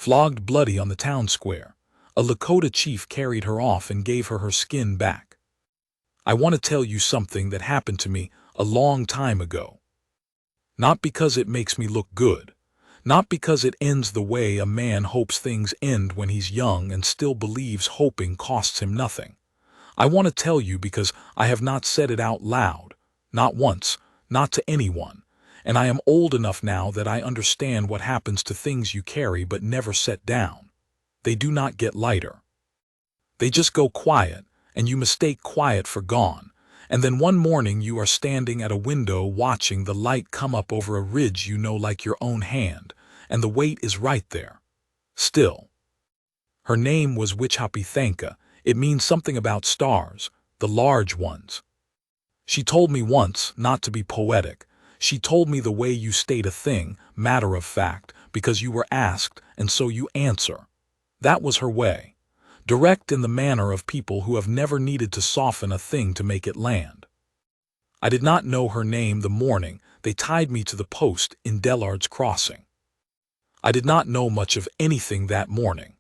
flogged bloody on the town square. A Lakota chief carried her off and gave her her skin back. I want to tell you something that happened to me a long time ago. Not because it makes me look good. Not because it ends the way a man hopes things end when he's young and still believes hoping costs him nothing. I want to tell you because I have not said it out loud, not once, not to anyone, and I am old enough now that I understand what happens to things you carry but never set down. They do not get lighter. They just go quiet, and you mistake quiet for gone, and then one morning you are standing at a window watching the light come up over a ridge you know like your own hand, and the weight is right there. Still. Her name was Wichhapithanka. It means something about stars, the large ones. She told me once, not to be poetic, she told me the way you state a thing, matter of fact, because you were asked, and so you answer. That was her way. Direct in the manner of people who have never needed to soften a thing to make it land. I did not know her name the morning they tied me to the post in Dillard's Crossing. I did not know much of anything that morning.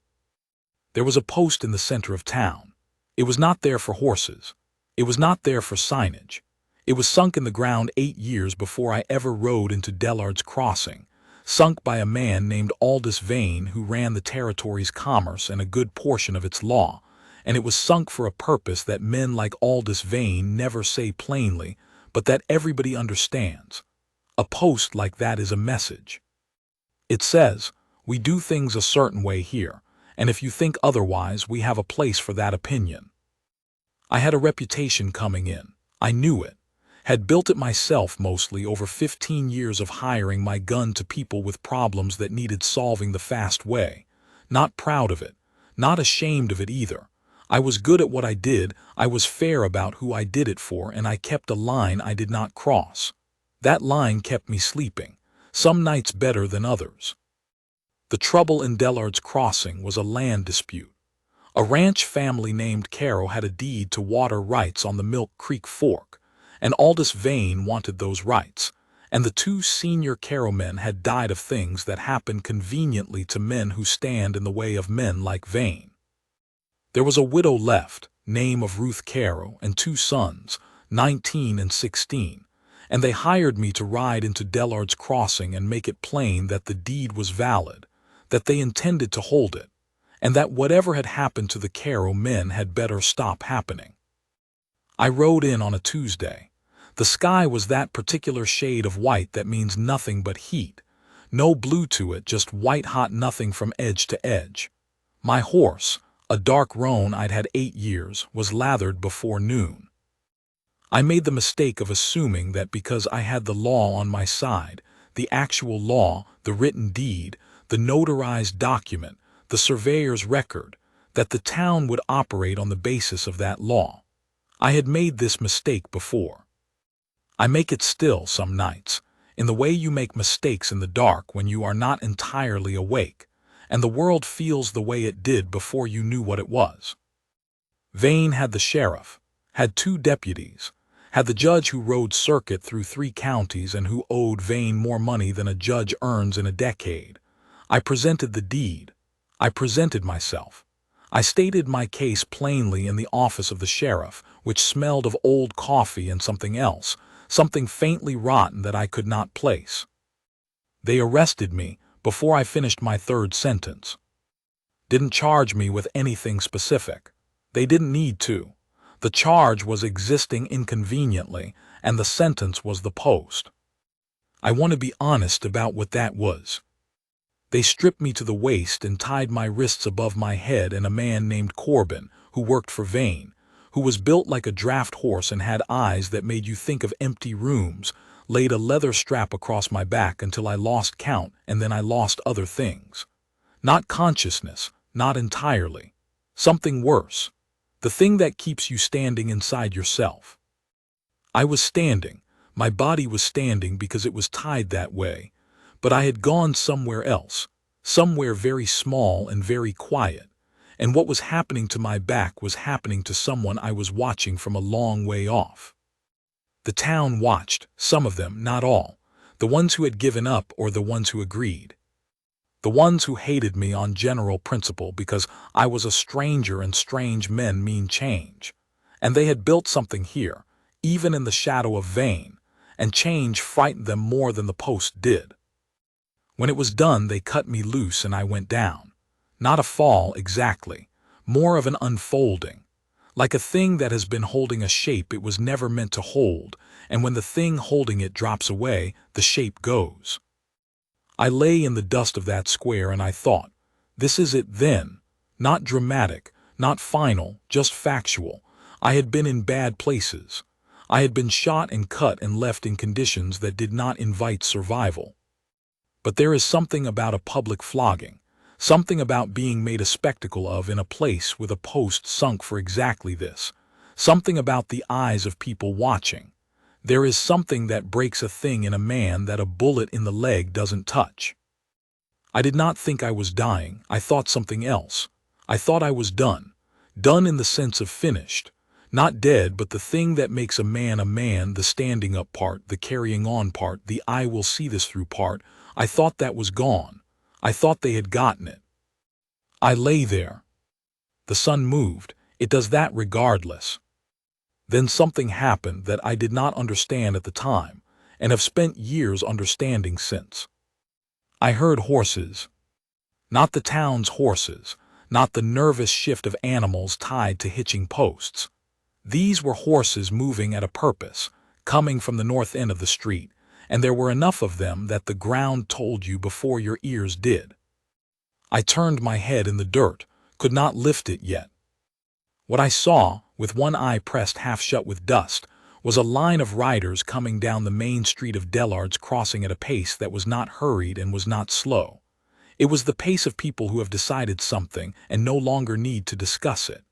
There was a post in the center of town. It was not there for horses. It was not there for signage. It was sunk in the ground 8 years before I ever rode into Dillard's Crossing, sunk by a man named Aldous Vane who ran the territory's commerce and a good portion of its law, and it was sunk for a purpose that men like Aldous Vane never say plainly, but that everybody understands. A post like that is a message. It says, we do things a certain way here, and if you think otherwise, we have a place for that opinion. I had a reputation coming in. I knew it. Had built it myself mostly over 15 years of hiring my gun to people with problems that needed solving the fast way. Not proud of it. Not ashamed of it either. I was good at what I did, I was fair about who I did it for, and I kept a line I did not cross. That line kept me sleeping, some nights better than others. The trouble in Dillard's Crossing was a land dispute. A ranch family named Caro had a deed to water rights on the Milk Creek Fork, and Aldous Vane wanted those rights, and the 2 senior Caro men had died of things that happen conveniently to men who stand in the way of men like Vane. There was a widow left, name of Ruth Caro, and 2 sons, 19 and 16, and they hired me to ride into Dillard's Crossing and make it plain that the deed was valid, that they intended to hold it, and that whatever had happened to the Caro men had better stop happening. I rode in on a Tuesday. The sky was that particular shade of white that means nothing but heat. No blue to it, just white-hot nothing from edge to edge. My horse, a dark roan I'd had 8 years, was lathered before noon. I made the mistake of assuming that because I had the law on my side, the actual law, the written deed, the notarized document, the surveyor's record, that the town would operate on the basis of that law. I had made this mistake before. I make it still some nights, in the way you make mistakes in the dark when you are not entirely awake, and the world feels the way it did before you knew what it was. Vane had the sheriff, had 2 deputies, had the judge who rode circuit through 3 counties and who owed Vane more money than a judge earns in a decade. I presented the deed. I presented myself. I stated my case plainly in the office of the sheriff, which smelled of old coffee and something else, something faintly rotten that I could not place. They arrested me before I finished my 3rd sentence. Didn't charge me with anything specific. They didn't need to. The charge was existing inconveniently, and the sentence was the post. I want to be honest about what that was. They stripped me to the waist and tied my wrists above my head, and a man named Corbin, who worked for Vane, who was built like a draft horse and had eyes that made you think of empty rooms, laid a leather strap across my back until I lost count, and then I lost other things. Not consciousness, not entirely. Something worse. The thing that keeps you standing inside yourself. I was standing. My body was standing because it was tied that way, but I had gone somewhere else, somewhere very small and very quiet. And what was happening to my back was happening to someone I was watching from a long way off. The town watched, some of them, not all, the ones who had given up or the ones who agreed. The ones who hated me on general principle because I was a stranger and strange men mean change. And they had built something here, even in the shadow of vain, and change frightened them more than the post did. When it was done, they cut me loose and I went down. Not a fall exactly, more of an unfolding. Like a thing that has been holding a shape it was never meant to hold, and when the thing holding it drops away, the shape goes. I lay in the dust of that square and I thought, this is it then. Not dramatic, not final, just factual. I had been in bad places. I had been shot and cut and left in conditions that did not invite survival. But there is something about a public flogging, something about being made a spectacle of in a place with a post sunk for exactly this, something about the eyes of people watching. There is something that breaks a thing in a man that a bullet in the leg doesn't touch. I did not think I was dying. I thought something else. I thought I was done. Done in the sense of finished. Not dead, but the thing that makes a man, the standing up part, the carrying on part, the I will see this through part. I thought that was gone. I thought they had gotten it. I lay there. The sun moved. It does that regardless. Then something happened that I did not understand at the time, and have spent years understanding since. I heard horses. Not the town's horses, not the nervous shift of animals tied to hitching posts. These were horses moving at a purpose, coming from the north end of the street, and there were enough of them that the ground told you before your ears did. I turned my head in the dirt, could not lift it yet. What I saw, with one eye pressed half shut with dust, was a line of riders coming down the main street of Dillard's, crossing at a pace that was not hurried and was not slow. It was the pace of people who have decided something and no longer need to discuss it.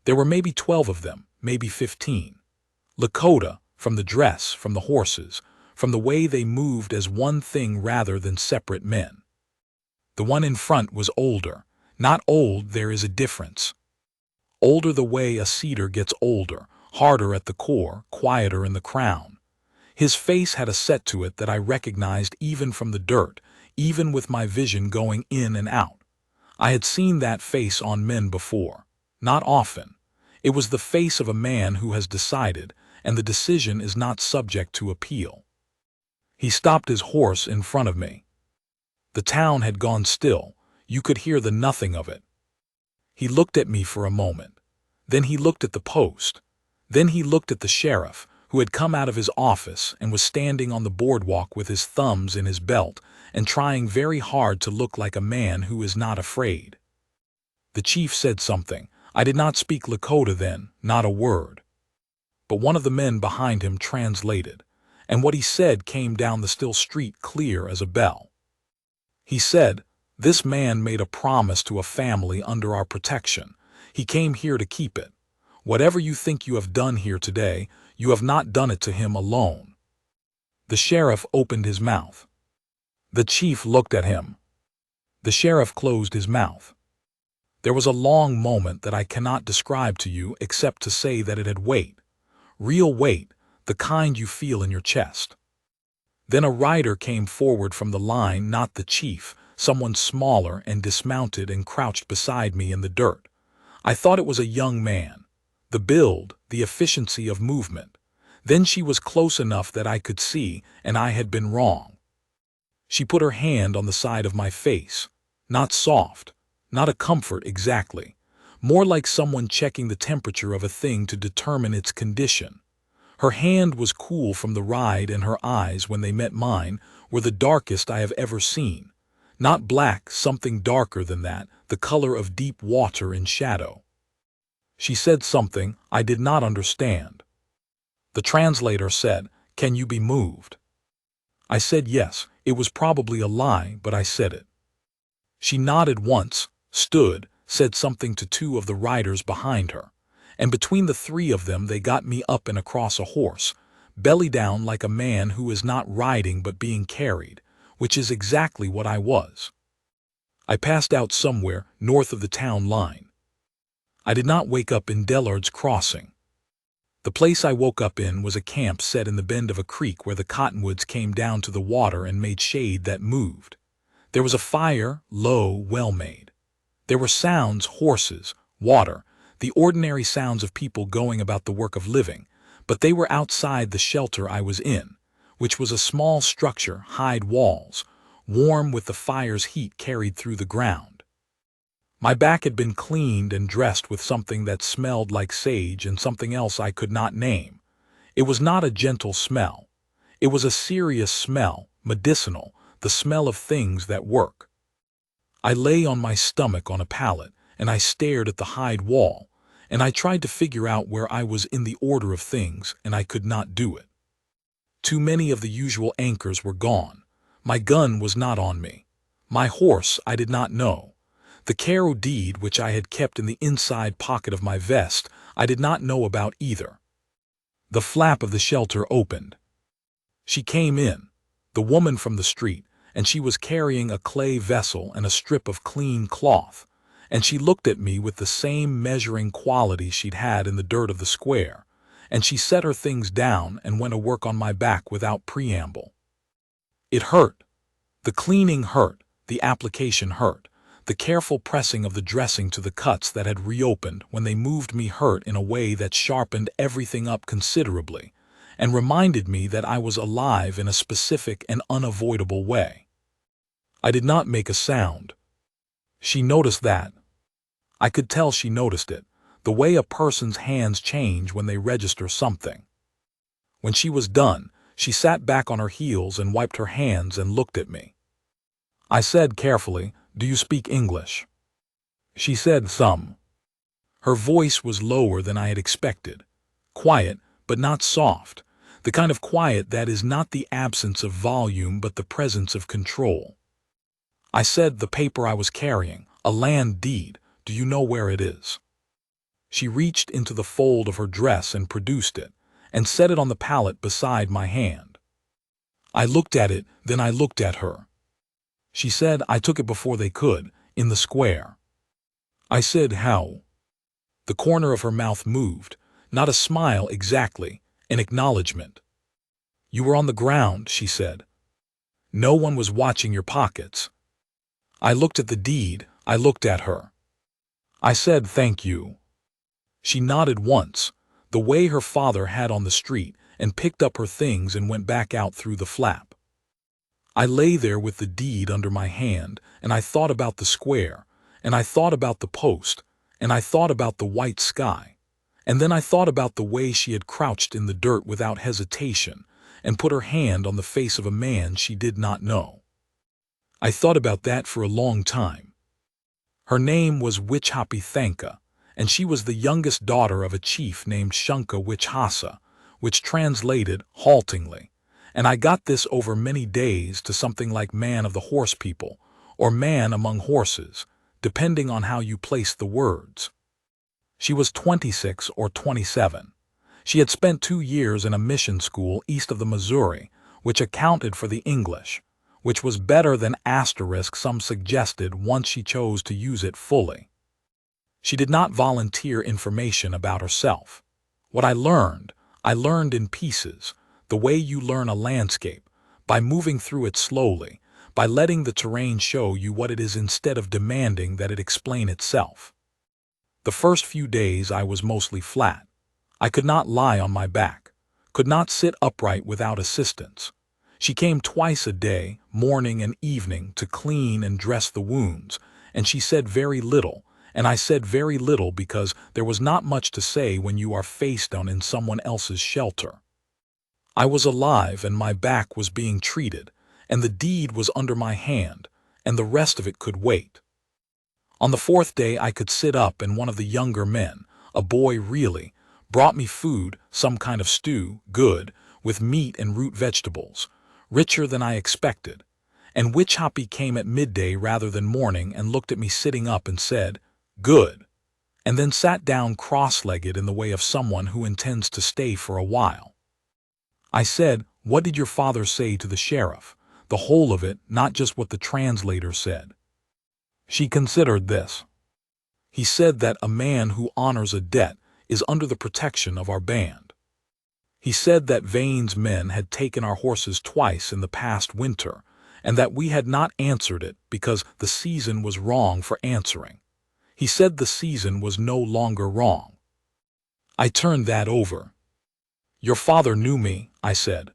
There were maybe 12 of them, maybe 15. Lakota, from the dress, from the horses, from the way they moved as one thing rather than separate men. The one in front was older. Not old, there is a difference. Older the way a cedar gets older, harder at the core, quieter in the crown. His face had a set to it that I recognized even from the dirt, even with my vision going in and out. I had seen that face on men before. Not often. It was the face of a man who has decided, and the decision is not subject to appeal. He stopped his horse in front of me. The town had gone still. You could hear the nothing of it. He looked at me for a moment. Then he looked at the post. Then he looked at the sheriff, who had come out of his office and was standing on the boardwalk with his thumbs in his belt and trying very hard to look like a man who is not afraid. The chief said something. I did not speak Lakota then, not a word. But one of the men behind him translated, and what he said came down the still street clear as a bell. He said, "This man made a promise to a family under our protection. He came here to keep it. Whatever you think you have done here today, you have not done it to him alone." The sheriff opened his mouth. The chief looked at him. The sheriff closed his mouth. There was a long moment that I cannot describe to you except to say that it had weight. Real weight, the kind you feel in your chest. Then a rider came forward from the line, not the chief, someone smaller, and dismounted and crouched beside me in the dirt. I thought it was a young man. The build, the efficiency of movement. Then she was close enough that I could see, and I had been wrong. She put her hand on the side of my face. Not soft, not a comfort exactly. More like someone checking the temperature of a thing to determine its condition. Her hand was cool from the ride, and her eyes, when they met mine, were the darkest I have ever seen. Not black, something darker than that, the color of deep water in shadow. She said something I did not understand. The translator said, "Can you be moved?" I said yes. It was probably a lie, but I said it. She nodded once, stood, said something to two of the riders behind her, and between the three of them they got me up and across a horse, belly down like a man who is not riding but being carried, which is exactly what I was. I passed out somewhere north of the town line. I did not wake up in Dillard's Crossing. The place I woke up in was a camp set in the bend of a creek where the cottonwoods came down to the water and made shade that moved. There was a fire, low, well made. There were sounds, horses, water, the ordinary sounds of people going about the work of living, but they were outside the shelter I was in, which was a small structure, hide walls, warm with the fire's heat carried through the ground. My back had been cleaned and dressed with something that smelled like sage and something else I could not name. It was not a gentle smell. It was a serious smell, medicinal, the smell of things that work. I lay on my stomach on a pallet, and I stared at the hide wall, and I tried to figure out where I was in the order of things, and I could not do it. Too many of the usual anchors were gone. My gun was not on me. My horse I did not know. The Caro deed which I had kept in the inside pocket of my vest I did not know about either. The flap of the shelter opened. She came in, the woman from the street, and she was carrying a clay vessel and a strip of clean cloth, and she looked at me with the same measuring quality she'd had in the dirt of the square, and she set her things down and went to work on my back without preamble. It hurt. The cleaning hurt, the application hurt. The careful pressing of the dressing to the cuts that had reopened when they moved me hurt in a way that sharpened everything up considerably, and reminded me that I was alive in a specific and unavoidable way. I did not make a sound. She noticed that. I could tell she noticed it, the way a person's hands change when they register something. When she was done, she sat back on her heels and wiped her hands and looked at me. I said carefully, "Do you speak English?" She said some. Her voice was lower than I had expected. Quiet, but not soft. The kind of quiet that is not the absence of volume but the presence of control. I said, "The paper I was carrying, a land deed, do you know where it is?" She reached into the fold of her dress and produced it, and set it on the pallet beside my hand. I looked at it, then I looked at her. She said, "I took it before they could, in the square." I said, "How?" The corner of her mouth moved, not a smile exactly, an acknowledgement. "You were on the ground," she said. "No one was watching your pockets." I looked at the deed, I looked at her. I said, "Thank you." She nodded once, the way her father had on the street, and picked up her things and went back out through the flap. I lay there with the deed under my hand, and I thought about the square, and I thought about the post, and I thought about the white sky, and then I thought about the way she had crouched in the dirt without hesitation and put her hand on the face of a man she did not know. I thought about that for a long time. Her name was Wichhapi Thanka, and she was the youngest daughter of a chief named Shunka Wichhasa, which translated haltingly, and I got this over many days to something like man of the horse people, or man among horses, depending on how you place the words. She was 26 or 27. She had spent 2 years in a mission school east of the Missouri, which accounted for the English, which was better than asterisk some suggested once she chose to use it fully. She did not volunteer information about herself. What I learned in pieces, the way you learn a landscape, by moving through it slowly, by letting the terrain show you what it is instead of demanding that it explain itself. The first few days I was mostly flat. I could not lie on my back, could not sit upright without assistance. She came twice a day, morning and evening, to clean and dress the wounds, and she said very little, and I said very little because there was not much to say when you are face down in someone else's shelter. I was alive and my back was being treated, and the deed was under my hand, and the rest of it could wait. On the 4th day I could sit up, and one of the younger men, a boy really, brought me food, some kind of stew, good, with meat and root vegetables, richer than I expected, and Wichhapi came at midday rather than morning and looked at me sitting up and said, "Good," and then sat down cross-legged in the way of someone who intends to stay for a while. I said, "What did your father say to the sheriff?" The whole of it, not just what the translator said. She considered this. "He said that a man who honors a debt is under the protection of our band. He said that Vane's men had taken our horses twice in the past winter, and that we had not answered it because the season was wrong for answering. He said the season was no longer wrong. I turned that over. Your father knew me, I said.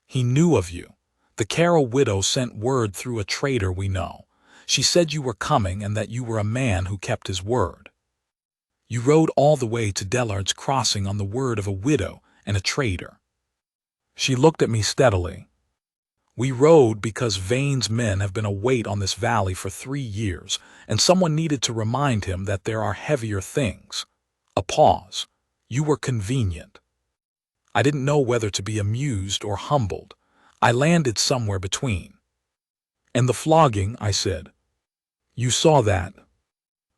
He knew of you. The Carroll widow sent word through a trader we know. She said you were coming and that you were a man who kept his word. You rode all the way to Dillard's Crossing on the word of a widow and a trader. She looked at me steadily. We rode because Vane's men have been a weight on this valley for 3 years, and someone needed to remind him that there are heavier things. A pause. You were convenient. I didn't know whether to be amused or humbled. I landed somewhere between. And the flogging, I said. You saw that.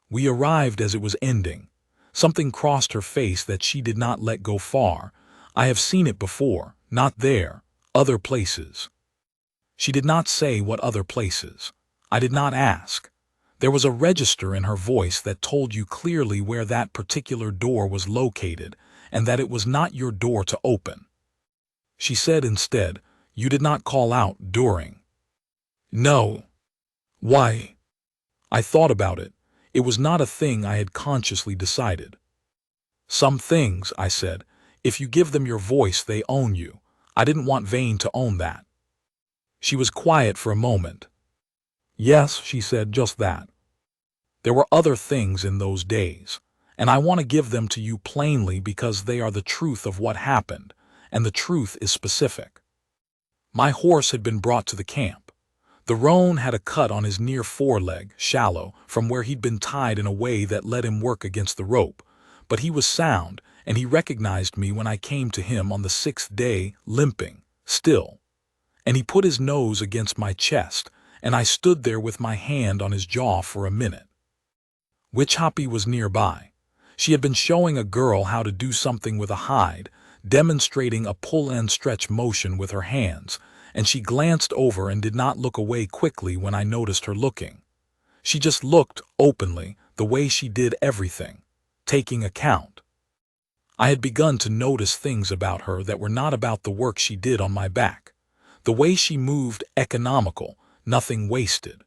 We arrived as it was ending. Something crossed her face that she did not let go far. I have seen it before, not there, other places. She did not say what other places. I did not ask. There was a register in her voice that told you clearly where that particular door was located and that it was not your door to open. She said instead, you did not call out during. No. Why? I thought about it. It was not a thing I had consciously decided. Some things, I said, if you give them your voice, they own you. I didn't want Vane to own that. She was quiet for a moment. Yes, she said, just that. There were other things in those days, and I want to give them to you plainly because they are the truth of what happened, and the truth is specific. My horse had been brought to the camp. The roan had a cut on his near foreleg, shallow, from where he'd been tied in a way that let him work against the rope, but he was sound, and he recognized me when I came to him on the 6th day, limping, still. And he put his nose against my chest, and I stood there with my hand on his jaw for a minute. Witch Hoppy was nearby. She had been showing a girl how to do something with a hide, demonstrating a pull and stretch motion with her hands, and she glanced over and did not look away quickly when I noticed her looking. She just looked openly, the way she did everything, taking account. I had begun to notice things about her that were not about the work she did on my back. The way she moved, economical, nothing wasted.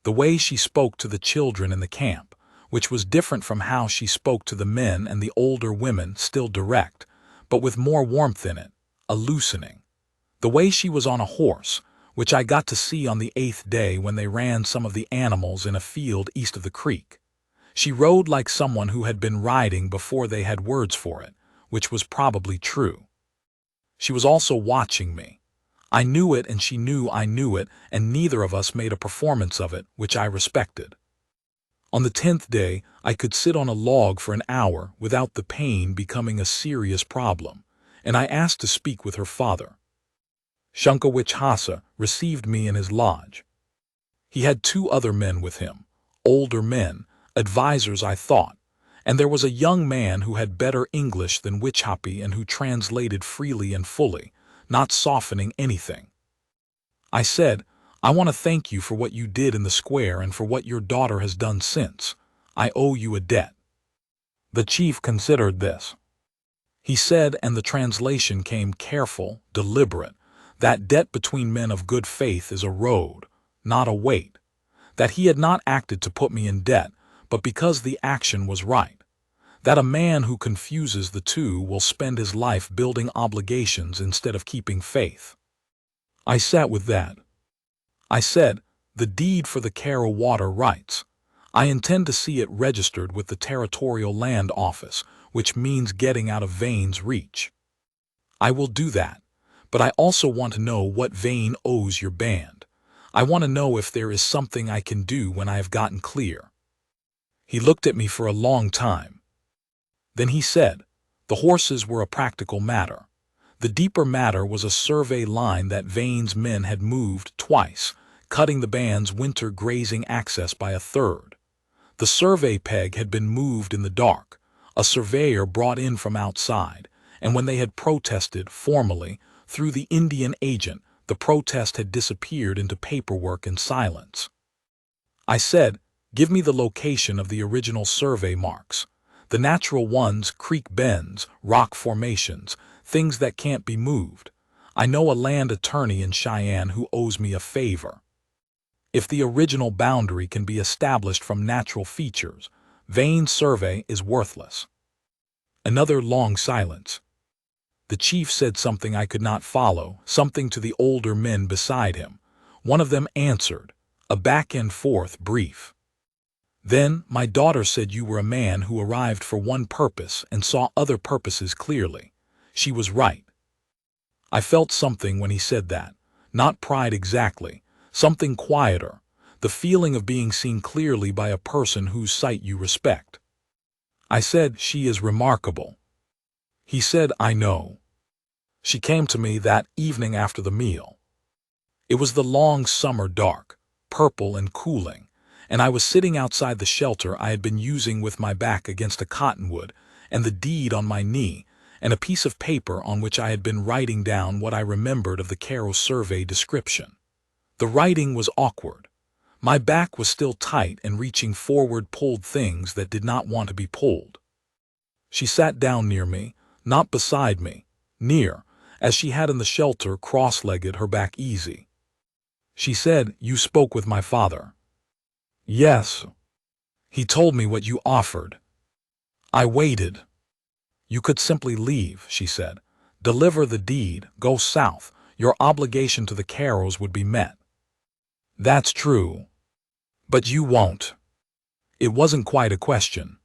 The way she spoke to the children in the camp, which was different from how she spoke to the men and the older women, still direct, but with more warmth in it, a loosening. The way she was on a horse, which I got to see on the 8th day when they ran some of the animals in a field east of the creek. She rode like someone who had been riding before they had words for it, which was probably true. She was also watching me. I knew it and she knew I knew it, and neither of us made a performance of it, which I respected. On the 10th day, I could sit on a log for an hour without the pain becoming a serious problem, and I asked to speak with her father. Shunkawich Hassa received me in his lodge. He had 2 other men with him, older men, advisors I thought, and there was a young man who had better English than Witch Hoppy and who translated freely and fully, not softening anything. I said, I want to thank you for what you did in the square and for what your daughter has done since. I owe you a debt. The chief considered this. He said, and the translation came careful, deliberate, that debt between men of good faith is a road, not a weight. That he had not acted to put me in debt, but because the action was right. That a man who confuses the two will spend his life building obligations instead of keeping faith. I sat with that. I said, the deed for the Carroll water rights. I intend to see it registered with the Territorial Land Office, which means getting out of Vane's reach. I will do that, but I also want to know what Vane owes your band. I want to know if there is something I can do when I have gotten clear. He looked at me for a long time. Then he said, the horses were a practical matter. The deeper matter was a survey line that Vane's men had moved twice, cutting the band's winter grazing access by 1/3. The survey peg had been moved in the dark, a surveyor brought in from outside, and when they had protested formally through the Indian agent, the protest had disappeared into paperwork and silence. I said, give me the location of the original survey marks. The natural ones, creek bends, rock formations, things that can't be moved. I know a land attorney in Cheyenne who owes me a favor. If the original boundary can be established from natural features, vein survey is worthless. Another long silence. The chief said something I could not follow, something to the older men beside him. One of them answered, a back and forth brief. Then my daughter said you were a man who arrived for one purpose and saw other purposes clearly. She was right. I felt something when he said that, not pride exactly, something quieter, the feeling of being seen clearly by a person whose sight you respect. I said, she is remarkable. He said, I know. She came to me that evening after the meal. It was the long summer dark, purple and cooling, and I was sitting outside the shelter I had been using with my back against a cottonwood and the deed on my knee and a piece of paper on which I had been writing down what I remembered of the Caro survey description. The writing was awkward. My back was still tight and reaching forward pulled things that did not want to be pulled. She sat down near me, not beside me, near, as she had in the shelter, cross-legged, her back easy. She said, you spoke with my father. Yes. He told me what you offered. I waited. You could simply leave, she said. Deliver the deed, go south, your obligation to the Caros would be met. That's true. But you won't. It wasn't quite a question.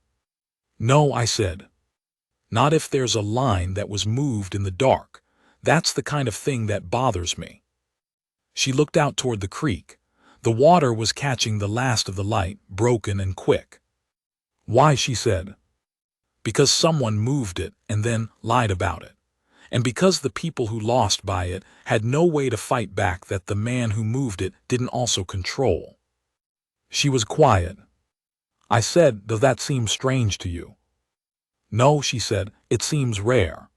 No, I said. Not if there's a line that was moved in the dark. That's the kind of thing that bothers me. She looked out toward the creek. The water was catching the last of the light, broken and quick. Why, she said. Because someone moved it and then lied about it. And because the people who lost by it had no way to fight back that the man who moved it didn't also control. She was quiet. I said, does that seem strange to you? No, she said, it seems rare.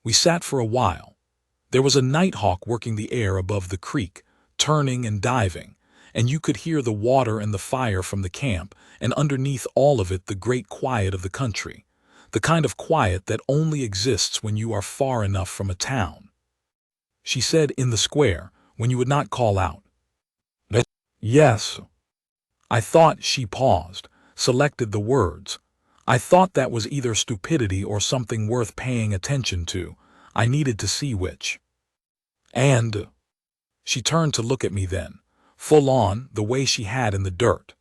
We sat for a while. There was a nighthawk working the air above the creek, turning and diving, and you could hear the water and the fire from the camp, and underneath all of it the great quiet of the country, the kind of quiet that only exists when you are far enough from a town. She said, in the square, when you would not call out. Yes. I thought, she paused, selected the words. I thought that was either stupidity or something worth paying attention to. I needed to see which. And she turned to look at me then, full on, the way she had in the dirt.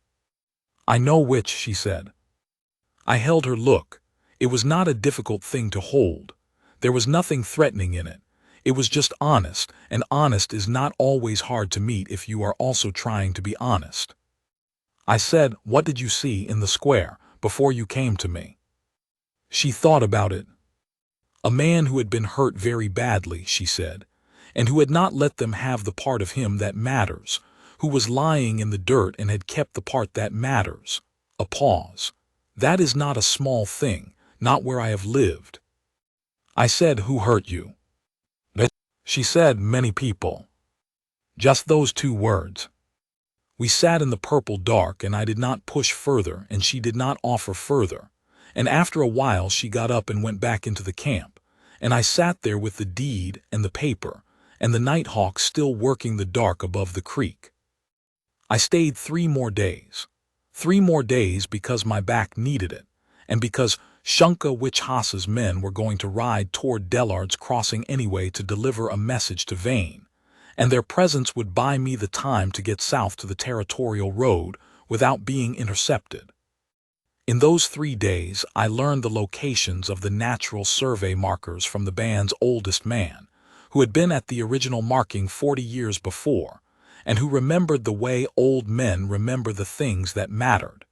I know which, she said. I held her look. It was not a difficult thing to hold. There was nothing threatening in it. It was just honest, and honest is not always hard to meet if you are also trying to be honest. I said, what did you see in the square before you came to me? She thought about it. A man who had been hurt very badly, she said, and who had not let them have the part of him that matters, who was lying in the dirt and had kept the part that matters. A pause. That is not a small thing, not where I have lived. I said, who hurt you? She said, many people. Just those two words. We sat in the purple dark, and I did not push further, and she did not offer further. And after a while she got up and went back into the camp, and I sat there with the deed and the paper, and the nighthawk still working the dark above the creek. I stayed 3 more days. 3 more days because my back needed it, and because Shunka Wichhasa's men were going to ride toward Dellard's Crossing anyway to deliver a message to Vane, and their presence would buy me the time to get south to the territorial road without being intercepted. In those 3 days, I learned the locations of the natural survey markers from the band's oldest man, who had been at the original marking 40 years before, and who remembered the way old men remember the things that mattered.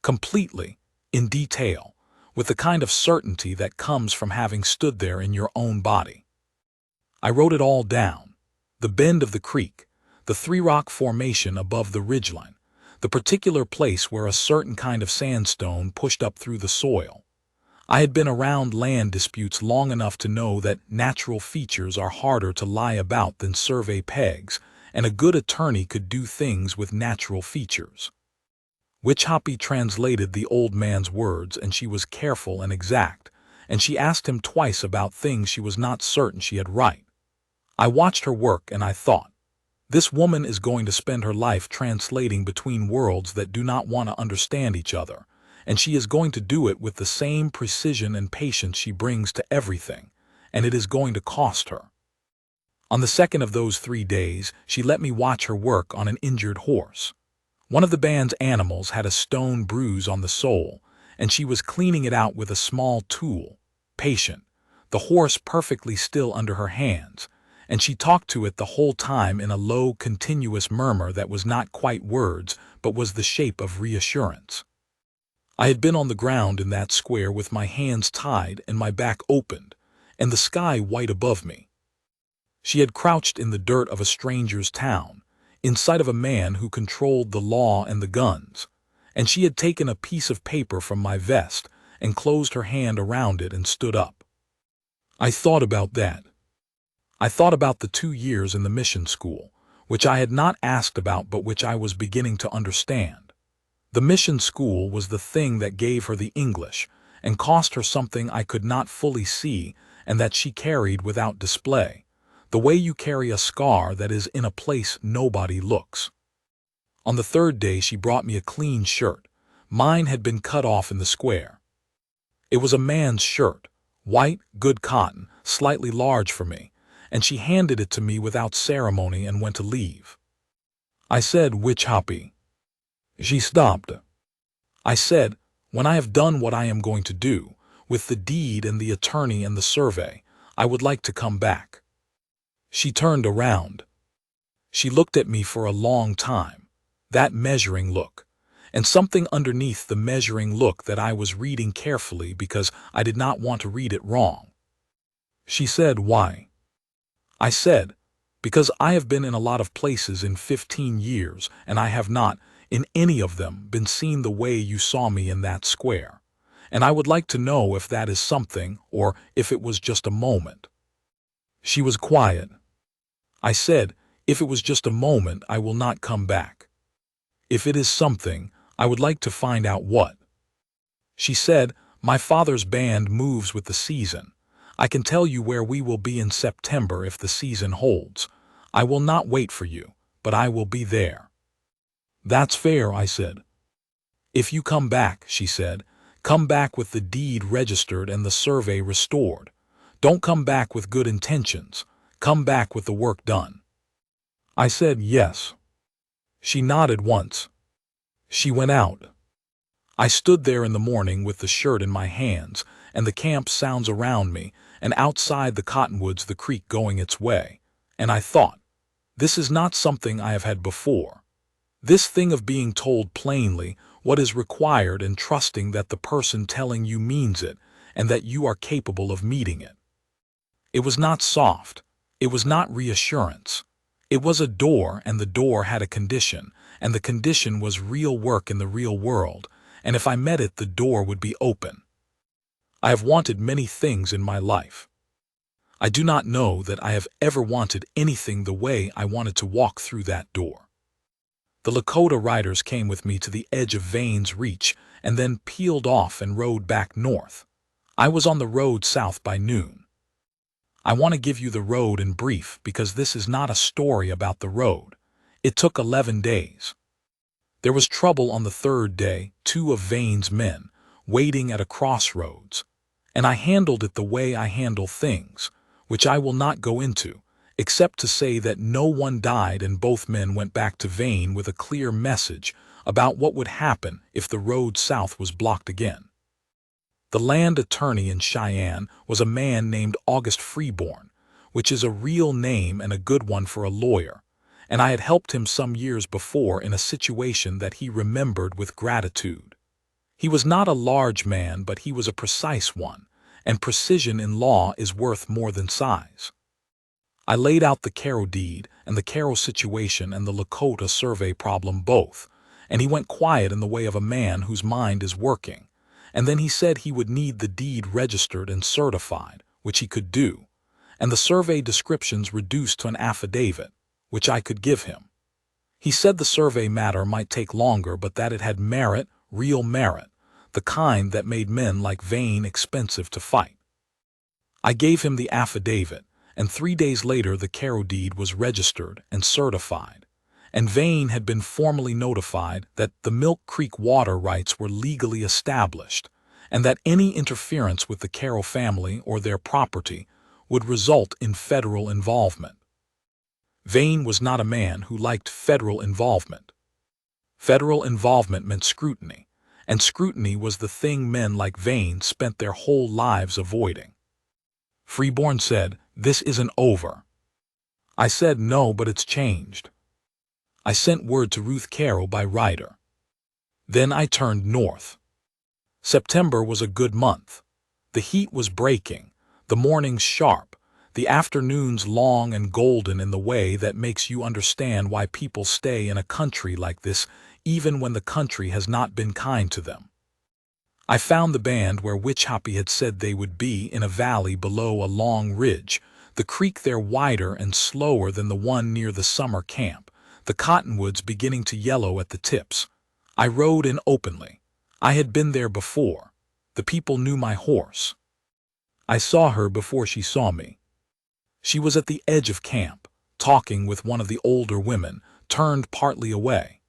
Completely, in detail, with the kind of certainty that comes from having stood there in your own body. I wrote it all down. The bend of the creek, the 3-rock formation above the ridgeline, the particular place where a certain kind of sandstone pushed up through the soil. I had been around land disputes long enough to know that natural features are harder to lie about than survey pegs, and a good attorney could do things with natural features. Wichhapi translated the old man's words, and she was careful and exact, and she asked him twice about things she was not certain she had right. I watched her work and I thought, this woman is going to spend her life translating between worlds that do not want to understand each other, and she is going to do it with the same precision and patience she brings to everything, and it is going to cost her. On the second of those 3 days, she let me watch her work on an injured horse. One of the band's animals had a stone bruise on the sole, and she was cleaning it out with a small tool, patient, the horse perfectly still under her hands, and she talked to it the whole time in a low, continuous murmur that was not quite words, but was the shape of reassurance. I had been on the ground in that square with my hands tied and my back opened, and the sky white above me. She had crouched in the dirt of a stranger's town, in sight of a man who controlled the law and the guns, and she had taken a piece of paper from my vest and closed her hand around it and stood up. I thought about that. I thought about the 2 years in the mission school, which I had not asked about but which I was beginning to understand. The mission school was the thing that gave her the English and cost her something I could not fully see and that she carried without display, the way you carry a scar that is in a place nobody looks. On the 3rd day she brought me a clean shirt. Mine had been cut off in the square. It was a man's shirt, white, good cotton, slightly large for me, and she handed it to me without ceremony and went to leave. I said, "Which happy?" She stopped. I said, "When I have done what I am going to do, with the deed and the attorney and the survey, I would like to come back." She turned around. She looked at me for a long time, that measuring look, and something underneath the measuring look that I was reading carefully because I did not want to read it wrong. She said, "Why?" I said, "Because I have been in a lot of places in 15 years, and I have not, in any of them, been seen the way you saw me in that square, and I would like to know if that is something or if it was just a moment." She was quiet. I said, "If it was just a moment, I will not come back. If it is something, I would like to find out what." She said, "My father's band moves with the season. I can tell you where we will be in September if the season holds. I will not wait for you, but I will be there." "That's fair," I said. "If you come back," she said, "come back with the deed registered and the survey restored. Don't come back with good intentions. Come back with the work done." I said, "Yes." She nodded once. She went out. I stood there in the morning with the shirt in my hands and the camp sounds around me and outside the cottonwoods the creek going its way, and I thought, this is not something I have had before. This thing of being told plainly what is required and trusting that the person telling you means it and that you are capable of meeting it. It was not soft. It was not reassurance. It was a door, and the door had a condition, and the condition was real work in the real world, and if I met it, the door would be open. I have wanted many things in my life. I do not know that I have ever wanted anything the way I wanted to walk through that door. The Lakota riders came with me to the edge of Vane's Reach and then peeled off and rode back north. I was on the road south by noon. I want to give you the road in brief because this is not a story about the road. It took 11 days. There was trouble on the 3rd day, 2 of Vane's men, waiting at a crossroads, and I handled it the way I handle things, which I will not go into, except to say that no one died and both men went back to Vane with a clear message about what would happen if the road south was blocked again. The land attorney in Cheyenne was a man named August Freeborn, which is a real name and a good one for a lawyer, and I had helped him some years before in a situation that he remembered with gratitude. He was not a large man, but he was a precise one, and precision in law is worth more than size. I laid out the Caro deed and the Caro situation and the Lakota survey problem both, and he went quiet in the way of a man whose mind is working. And then he said he would need the deed registered and certified, which he could do, and the survey descriptions reduced to an affidavit, which I could give him. He said the survey matter might take longer, but that it had merit, real merit, the kind that made men like Vane expensive to fight. I gave him the affidavit, and 3 days later the Caro deed was registered and certified, and Vane had been formally notified that the Milk Creek water rights were legally established, and that any interference with the Caro family or their property would result in federal involvement. Vane was not a man who liked federal involvement. Federal involvement meant scrutiny, and scrutiny was the thing men like Vane spent their whole lives avoiding. Freeborn said, "This isn't over." I said, "No, but it's changed." I sent word to Ruth Caro by Ryder. Then I turned north. September was a good month. The heat was breaking, the mornings sharp, the afternoons long and golden in the way that makes you understand why people stay in a country like this even when the country has not been kind to them. I found the band where Witch Hoppy had said they would be, in a valley below a long ridge, the creek there wider and slower than the one near the summer camp, the cottonwoods beginning to yellow at the tips. I rode in openly. I had been there before. The people knew my horse. I saw her before she saw me. She was at the edge of camp, talking with one of the older women, turned partly away.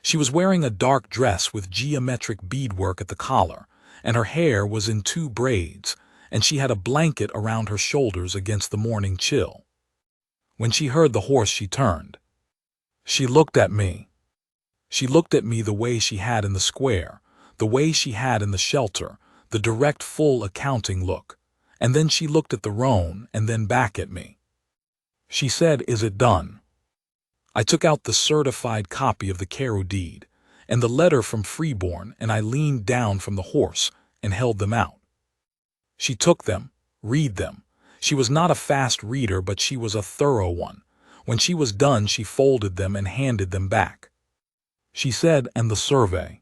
She was wearing a dark dress with geometric beadwork at the collar, and her hair was in 2 braids, and she had a blanket around her shoulders against the morning chill. When she heard the horse, she turned. She looked at me. She looked at me the way she had in the square, the way she had in the shelter, the direct full accounting look, and then she looked at the roan and then back at me. She said, "Is it done?" I took out the certified copy of the Caro deed and the letter from Freeborn, and I leaned down from the horse and held them out. She took them, read them. She was not a fast reader, but she was a thorough one. When she was done, she folded them and handed them back. She said, "And the survey?"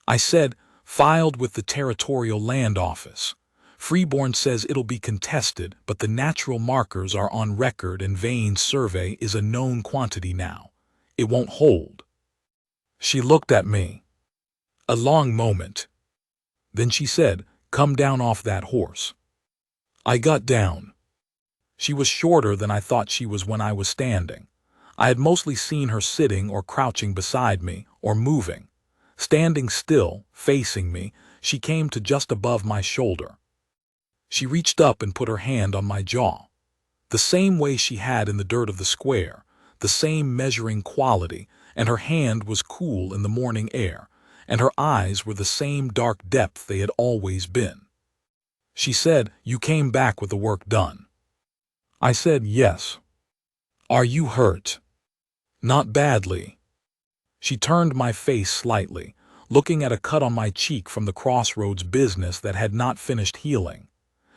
I said, "Filed with the Territorial Land Office. Freeborn says it'll be contested, but the natural markers are on record and Vane's survey is a known quantity now. It won't hold." She looked at me. A long moment. Then she said, "Come down off that horse." I got down. She was shorter than I thought she was when I was standing. I had mostly seen her sitting or crouching beside me, or moving. Standing still, facing me, she came to just above my shoulder. She reached up and put her hand on my jaw. The same way she had in the dirt of the square, the same measuring quality, and her hand was cool in the morning air, and her eyes were the same dark depth they had always been. She said, "You came back with the work done." I said, "Yes." "Are you hurt?" "Not badly." She turned my face slightly, looking at a cut on my cheek from the crossroads business that had not finished healing.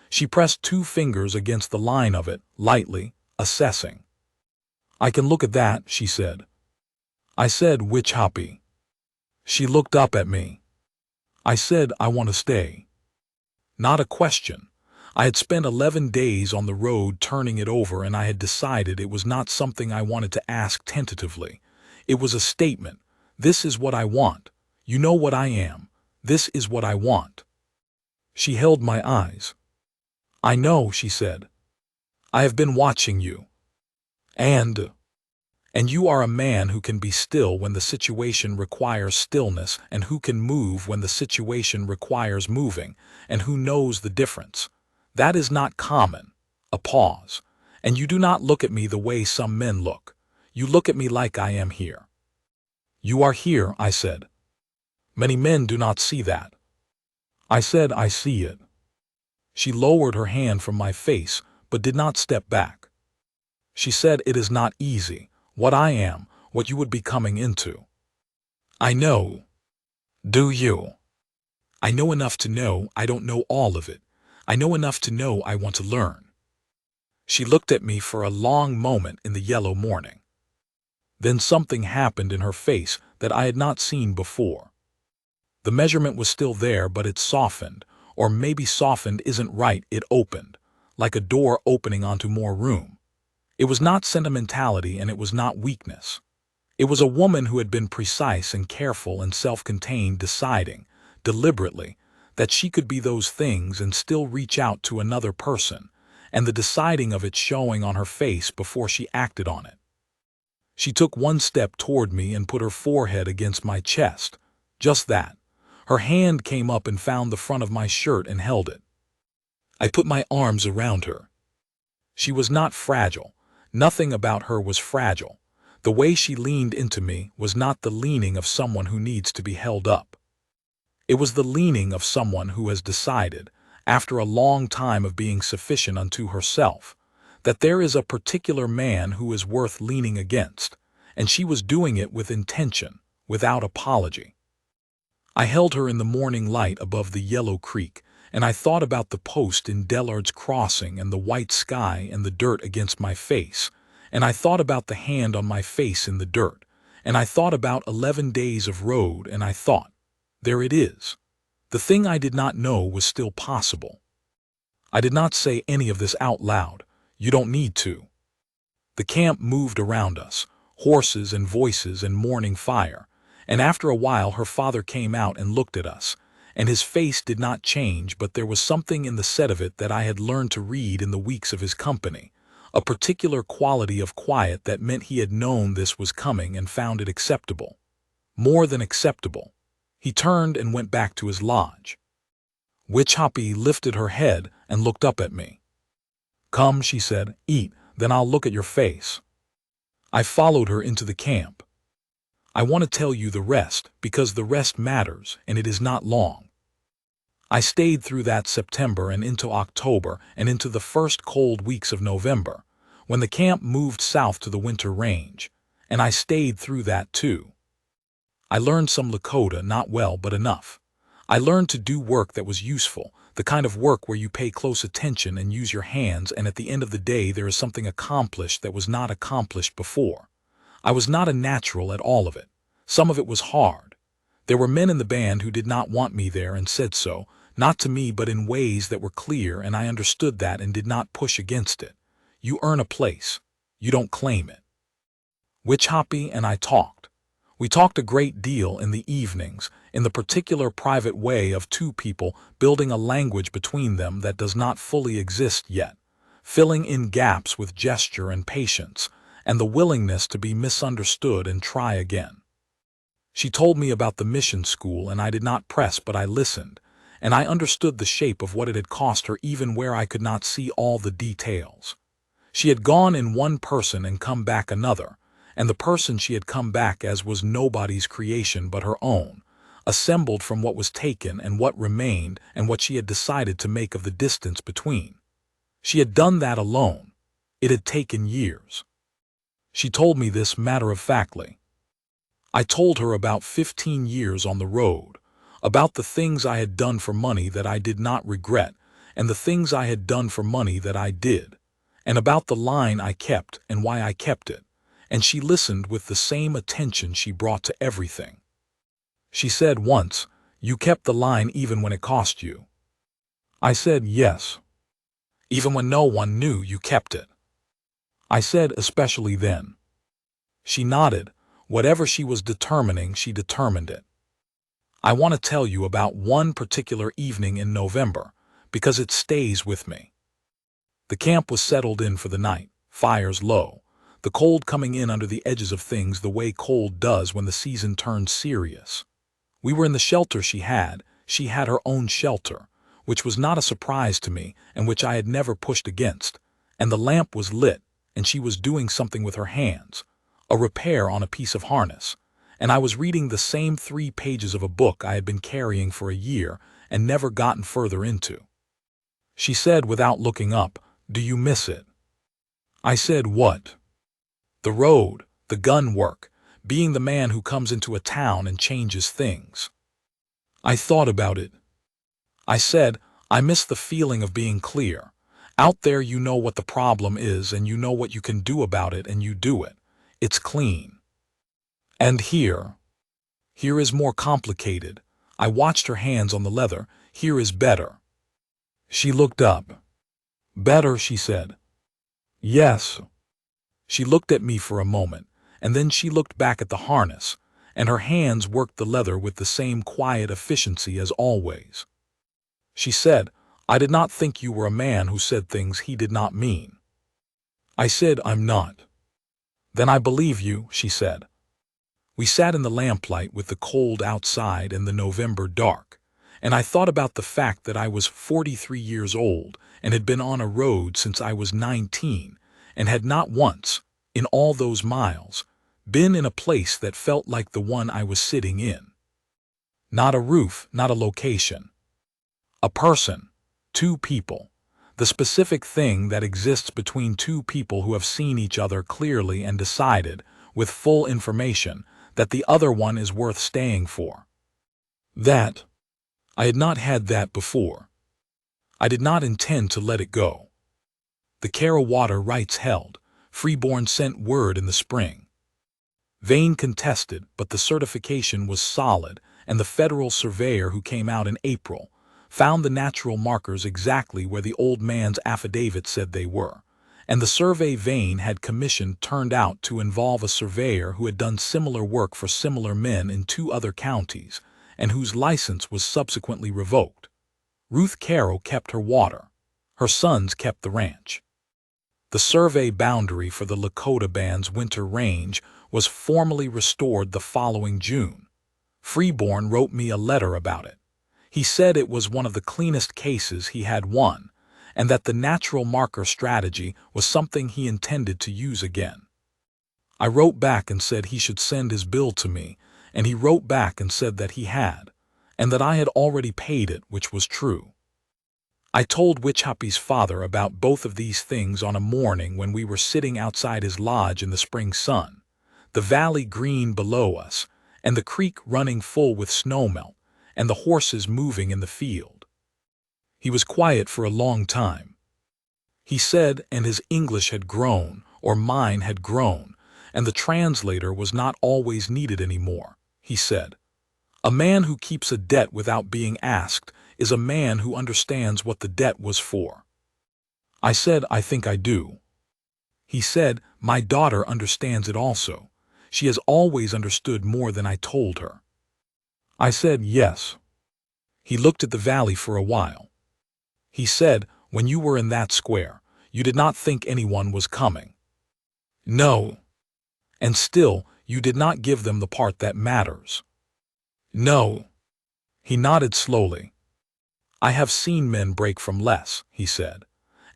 She pressed 2 fingers against the line of it, lightly, assessing. "I can look at that," she said. I said, "Witch Hoppy." She looked up at me. I said, "I want to stay." Not a question. I had spent 11 days on the road turning it over, and I had decided it was not something I wanted to ask tentatively. It was a statement. This is what I want. You know what I am. This is what I want. She held my eyes. "I know," she said. "I have been watching you. And you are a man who can be still when the situation requires stillness, and who can move when the situation requires moving, and who knows the difference. That is not common." A pause. "And you do not look at me the way some men look. You look at me like I am here." "You are here," I said. "Many men do not see that." I said, "I see it." She lowered her hand from my face, but did not step back. She said, "It is not easy, what I am, what you would be coming into." "I know." "Do you?" "I know enough to know I don't know all of it. I know enough to know I want to learn." She looked at me for a long moment in the yellow morning. Then something happened in her face that I had not seen before. The measurement was still there, but it softened, or maybe softened isn't right, it opened, like a door opening onto more room. It was not sentimentality, and it was not weakness. It was a woman who had been precise and careful and self-contained, deciding, deliberately, that she could be those things and still reach out to another person, and the deciding of it showing on her face before she acted on it. She took one step toward me and put her forehead against my chest. Just that. Her hand came up and found the front of my shirt and held it. I put my arms around her. She was not fragile. Nothing about her was fragile. The way she leaned into me was not the leaning of someone who needs to be held up. It was the leaning of someone who has decided, after a long time of being sufficient unto herself, that there is a particular man who is worth leaning against, and she was doing it with intention, without apology. I held her in the morning light above the yellow creek, and I thought about the post in Dillard's Crossing and the white sky and the dirt against my face, and I thought about the hand on my face in the dirt, and I thought about 11 days of road, and I thought, there it is. The thing I did not know was still possible. I did not say any of this out loud. You don't need to. The camp moved around us, horses and voices and morning fire, and after a while her father came out and looked at us, and his face did not change, but there was something in the set of it that I had learned to read in the weeks of his company, a particular quality of quiet that meant he had known this was coming and found it acceptable. More than acceptable. He turned and went back to his lodge. Witch Hoppy lifted her head and looked up at me. Come, she said, eat, then I'll look at your face. I followed her into the camp. I want to tell you the rest, because the rest matters, and it is not long. I stayed through that September and into October and into the first cold weeks of November, when the camp moved south to the winter range, and I stayed through that too. I learned some Lakota, not well, but enough. I learned to do work that was useful, the kind of work where you pay close attention and use your hands, and at the end of the day there is something accomplished that was not accomplished before. I was not a natural at all of it. Some of it was hard. There were men in the band who did not want me there and said so, not to me but in ways that were clear, and I understood that and did not push against it. You earn a place. You don't claim it. Witch Hoppy and I talked. We talked a great deal in the evenings, in the particular private way of two people building a language between them that does not fully exist yet, filling in gaps with gesture and patience, and the willingness to be misunderstood and try again. She told me about the mission school, and I did not press, but I listened, and I understood the shape of what it had cost her even where I could not see all the details. She had gone in one person and come back another, and the person she had come back as was nobody's creation but her own, assembled from what was taken and what remained and what she had decided to make of the distance between. She had done that alone. It had taken years. She told me this matter-of-factly. I told her about 15 years on the road, about the things I had done for money that I did not regret, and the things I had done for money that I did, and about the line I kept and why I kept it, and she listened with the same attention she brought to everything. She said once, "You kept the line even when it cost you." I said, "Yes." "Even when no one knew you kept it." I said, "Especially then." She nodded. Whatever she was determining, she determined it. I want to tell you about one particular evening in November, because it stays with me. The camp was settled in for the night, fires low, the cold coming in under the edges of things the way cold does when the season turns serious. We were in the shelter she had her own shelter, which was not a surprise to me and which I had never pushed against, and the lamp was lit, and she was doing something with her hands, a repair on a piece of harness, and I was reading the same 3 pages of a book I had been carrying for a year and never gotten further into. She said without looking up, "Do you miss it?" I said, "What?" "The road, the gun work, being the man who comes into a town and changes things." I thought about it. I said, "I miss the feeling of being clear. Out there you know what the problem is and you know what you can do about it and you do it. It's clean. And here is more complicated." I watched her hands on the leather. "Here is better." She looked up. "Better," she said. "Yes." She looked at me for a moment, and then she looked back at the harness, and her hands worked the leather with the same quiet efficiency as always. She said, I did not think you were a man who said things he did not mean. I said, I'm not. Then I believe you, she said. We sat in the lamplight with the cold outside and the November dark, and I thought about the fact that I was 43 years old and had been on a road since I was 19 and had not once, in all those miles, been in a place that felt like the one I was sitting in. Not a roof, not a location. A person, two people, the specific thing that exists between two people who have seen each other clearly and decided, with full information, that the other one is worth staying for. That. I had not had that before. I did not intend to let it go. The Water rights held. Freeborn sent word in the spring. Vane contested, but the certification was solid, and the federal surveyor who came out in April found the natural markers exactly where the old man's affidavit said they were, and the survey Vane had commissioned turned out to involve a surveyor who had done similar work for similar men in 2 other counties, and whose license was subsequently revoked. Ruth Carroll kept her water. Her sons kept the ranch. The survey boundary for the Lakota band's winter range was formally restored the following June. Freeborn wrote me a letter about it. He said it was one of the cleanest cases he had won, and that the natural marker strategy was something he intended to use again. I wrote back and said he should send his bill to me, and he wrote back and said that he had, and that I had already paid it, which was true. I told Witchhoppy's father about both of these things on a morning when we were sitting outside his lodge in the spring sun, the valley green below us, and the creek running full with snowmelt, and the horses moving in the field. He was quiet for a long time. He said, and his English had grown, or mine had grown, and the translator was not always needed anymore. He said, a man who keeps a debt without being asked is a man who understands what the debt was for. I said, I think I do. He said, my daughter understands it also. She has always understood more than I told her. I said, yes. He looked at the valley for a while. He said, when you were in that square, you did not think anyone was coming. No. And still, you did not give them the part that matters. No. He nodded slowly. I have seen men break from less, he said,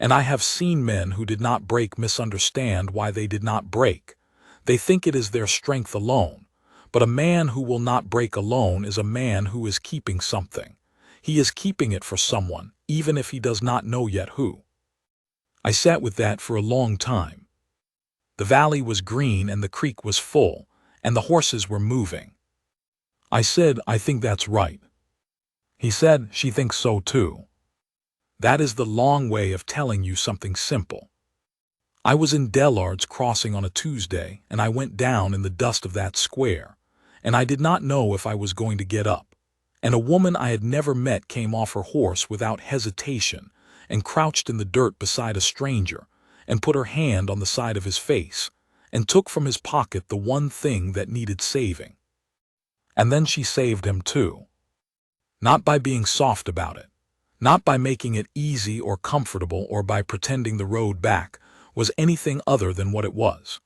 and I have seen men who did not break misunderstand why they did not break. They think it is their strength alone. But a man who will not break alone is a man who is keeping something. He is keeping it for someone, even if he does not know yet who. I sat with that for a long time. The valley was green and the creek was full, and the horses were moving. I said, I think that's right. He said, she thinks so too. That is the long way of telling you something simple. I was in Dillard's Crossing on a Tuesday, and I went down in the dust of that square, and I did not know if I was going to get up, and a woman I had never met came off her horse without hesitation and crouched in the dirt beside a stranger and put her hand on the side of his face and took from his pocket the one thing that needed saving. And then she saved him too. Not by being soft about it, not by making it easy or comfortable or by pretending the road back was anything other than what it was.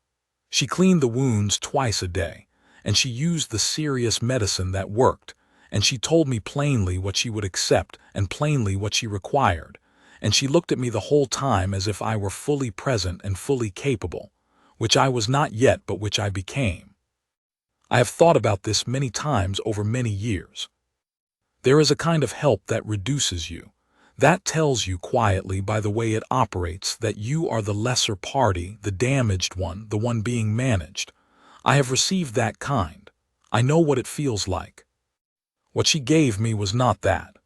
She cleaned the wounds twice a day, and she used the serious medicine that worked, and she told me plainly what she would accept and plainly what she required, and she looked at me the whole time as if I were fully present and fully capable, which I was not yet but which I became. I have thought about this many times over many years. There is a kind of help that reduces you, that tells you quietly by the way it operates that you are the lesser party, the damaged one, the one being managed. I have received that kind. I know what it feels like. What she gave me was not that.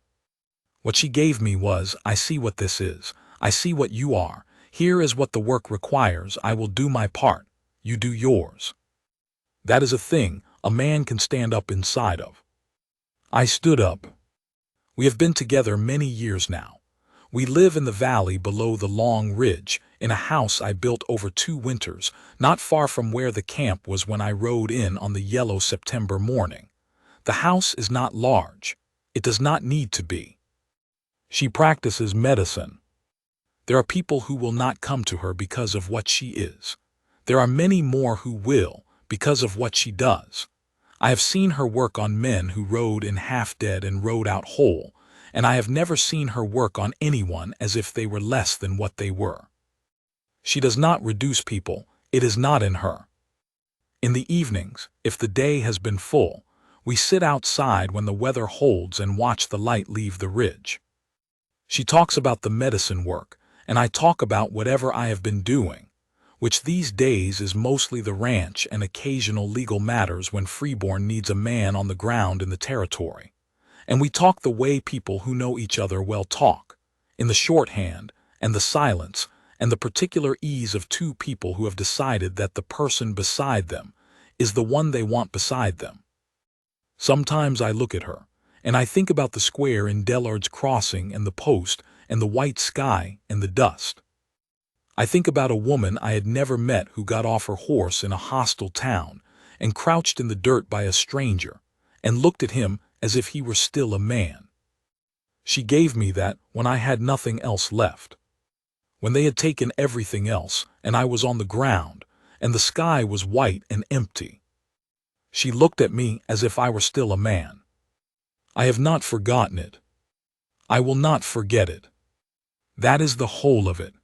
What she gave me was, I see what this is. I see what you are. Here is what the work requires. I will do my part. You do yours. That is a thing a man can stand up inside of. I stood up. We have been together many years now. We live in the valley below the long ridge, in a house I built over 2 winters, not far from where the camp was when I rode in on the yellow September morning. The house is not large. It does not need to be. She practices medicine. There are people who will not come to her because of what she is. There are many more who will, because of what she does. I have seen her work on men who rode in half dead and rode out whole, and I have never seen her work on anyone as if they were less than what they were. She does not reduce people, it is not in her. In the evenings, if the day has been full, we sit outside when the weather holds and watch the light leave the ridge. She talks about the medicine work, and I talk about whatever I have been doing, which these days is mostly the ranch and occasional legal matters when Freeborn needs a man on the ground in the territory. And we talk the way people who know each other well talk, in the shorthand and the silence and the particular ease of two people who have decided that the person beside them is the one they want beside them. Sometimes I look at her, and I think about the square in Dillard's Crossing and the post and the white sky and the dust. I think about a woman I had never met who got off her horse in a hostile town and crouched in the dirt by a stranger and looked at him as if he were still a man. She gave me that when I had nothing else left. When they had taken everything else and I was on the ground and the sky was white and empty. She looked at me as if I were still a man. I have not forgotten it. I will not forget it. That is the whole of it.